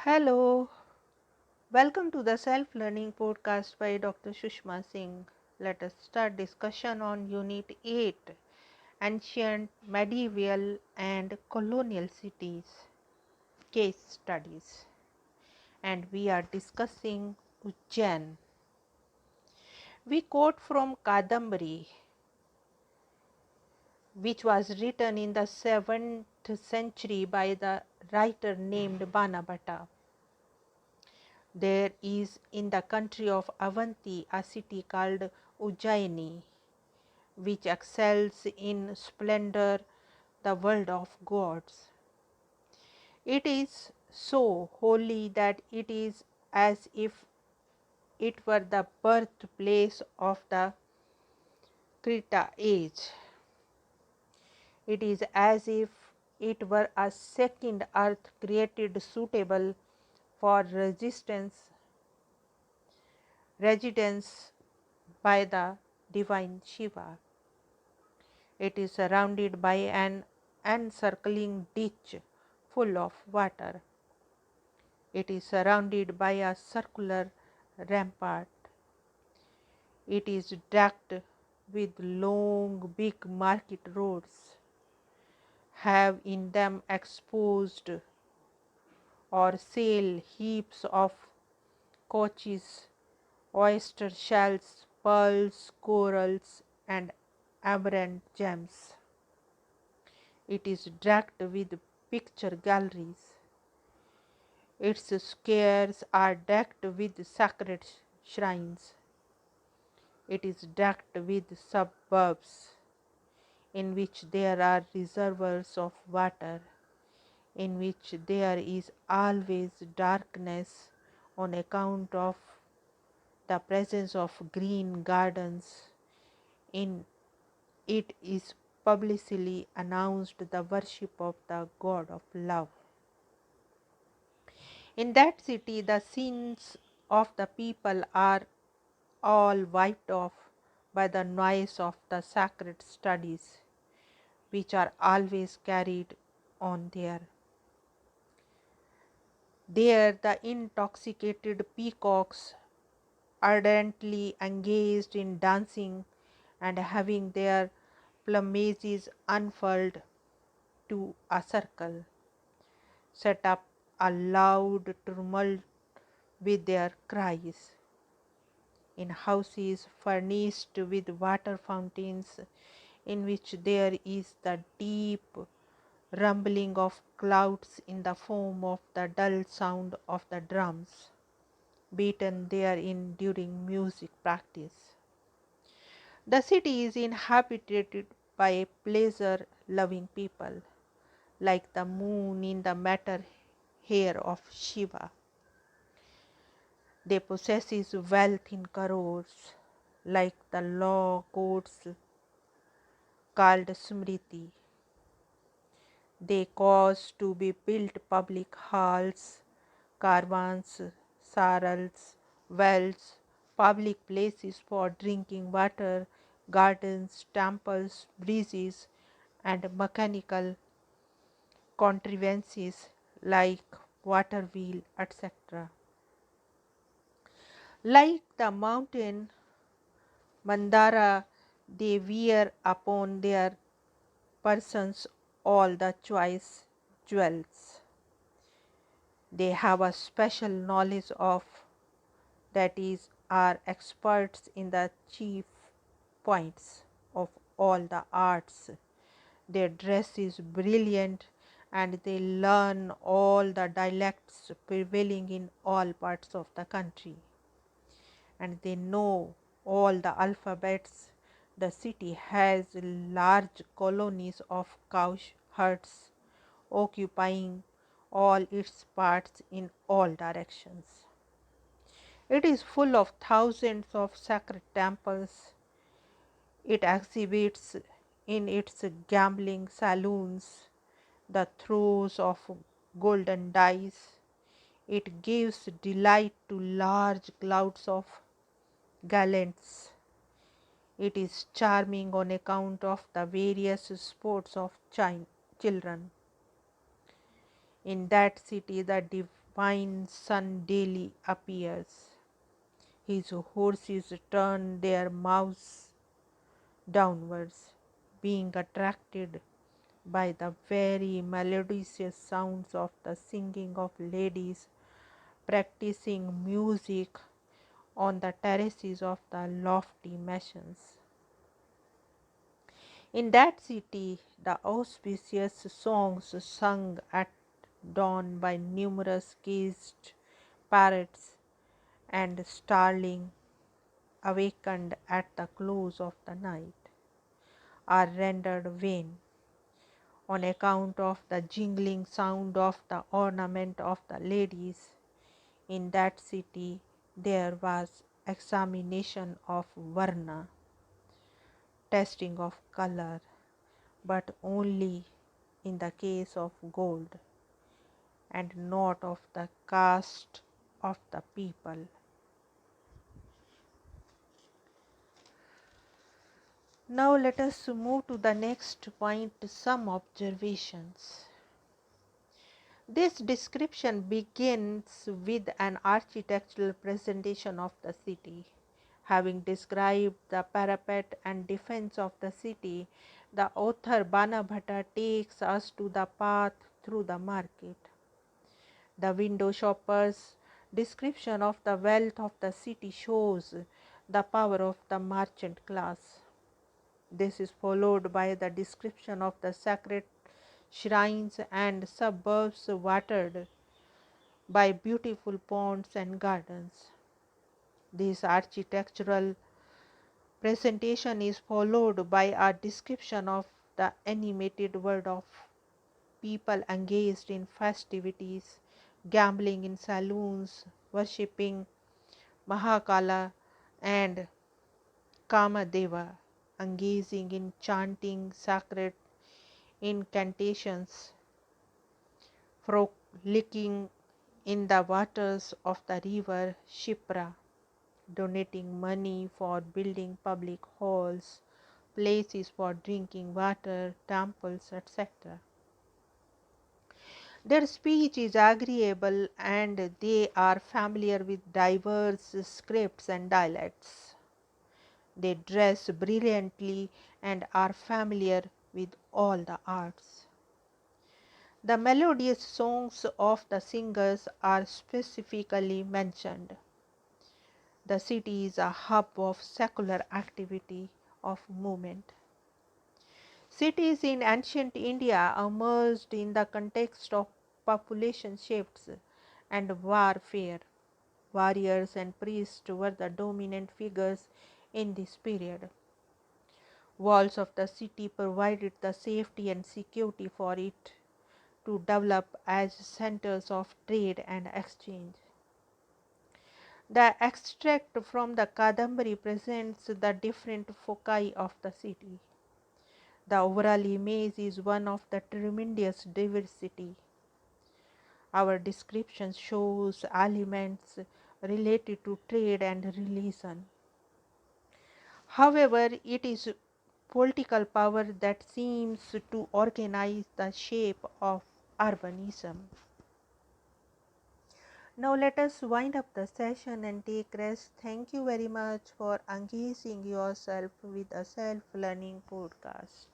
Hello, welcome to the self-learning podcast by Dr. Sushma Singh. Let us start discussion on Unit 8, Ancient, Medieval and Colonial Cities, Case Studies. And we are discussing Ujjain. We quote from Kadambari, which was written in the 7th century by the writer named Banabhatta. There is in the country of Avanti a city called Ujjaini, which excels in splendor the world of gods. It is so holy that it is as if it were the birthplace of the Krita age. It is as if it were a second earth created suitable for residence by the divine Shiva. It is surrounded by an encircling ditch full of water. It is surrounded by a circular rampart. It is decked with long big market roads, have in them exposed or sale heaps of couches, oyster shells, pearls, corals, and aberrant gems. It is decked with picture galleries. Its squares are decked with sacred shrines. It is decked with suburbs in which there are reservoirs of water, in which there is always darkness on account of the presence of green gardens. In it is publicly announced the worship of the god of love. In that city, the sins of the people are all wiped off by the noise of the sacred studies, which are always carried on there. There, the intoxicated peacocks, ardently engaged in dancing and having their plumages unfurled to a circle, set up a loud tumult with their cries. In houses furnished with water fountains, in which there is the deep rumbling of clouds in the form of the dull sound of the drums, beaten therein during music practice. The city is inhabited by pleasure-loving people, like the moon in the matter hair of Shiva. They possess wealth in crores, like the law courts called Smriti. They cause to be built public halls, caravans, sarals, wells, public places for drinking water, gardens, temples, bridges, and mechanical contrivances like water wheel, etc. Like the mountain Mandara, they wear upon their persons all the choice jewels. They have a special knowledge of, that is, are experts in the chief points of all the arts. Their dress is brilliant and they learn all the dialects prevailing in all parts of the country. And they know all the alphabets. The city has large colonies of cowherds occupying all its parts in all directions. It is full of thousands of sacred temples. It exhibits in its gambling saloons the throws of golden dice. It gives delight to large crowds of gallants. It is charming on account of the various sports of children. In that city, the fine sun daily appears. His horses turn their mouths downwards, being attracted by the very melodious sounds of the singing of ladies practicing music on the terraces of the lofty mansions. In that city, the auspicious songs sung at dawn by numerous caged parrots and starlings awakened at the close of the night are rendered vain on account of the jingling sound of the ornament of the ladies. In that city there was examination of varna, testing of color, but only in the case of gold and not of the caste of the people. Now let us move to the next point, some observations. This description begins with an architectural presentation of the city. Having described the parapet and defense of the city, the author Banabhatta takes us to the path through the market. The window shopper's description of the wealth of the city shows the power of the merchant class. This is followed by the description of the sacred shrines and suburbs watered by beautiful ponds and gardens. This architectural presentation is followed by a description of the animated world of people engaged in festivities, gambling in saloons, worshipping Mahakala and Kamadeva, engaging in chanting sacred incantations, frolicking in the waters of the river Shipra, donating money for building public halls, places for drinking water, temples, etc. Their speech is agreeable and they are familiar with diverse scripts and dialects. They dress brilliantly and are familiar with all the arts. The melodious songs of the singers are specifically mentioned. The city is a hub of secular activity, of movement. Cities in ancient India emerged in the context of population shifts and warfare. Warriors and priests were the dominant figures in this period. Walls of the city provided the safety and security for it to develop as centers of trade and exchange. The extract from the Kadambari presents the different foci of the city. The overall image is one of the tremendous diversity. Our description shows elements related to trade and religion. However, it is political power that seems to organize the shape of urbanism. Now let us wind up the session and take rest. Thank you very much for engaging yourself with a self-learning podcast.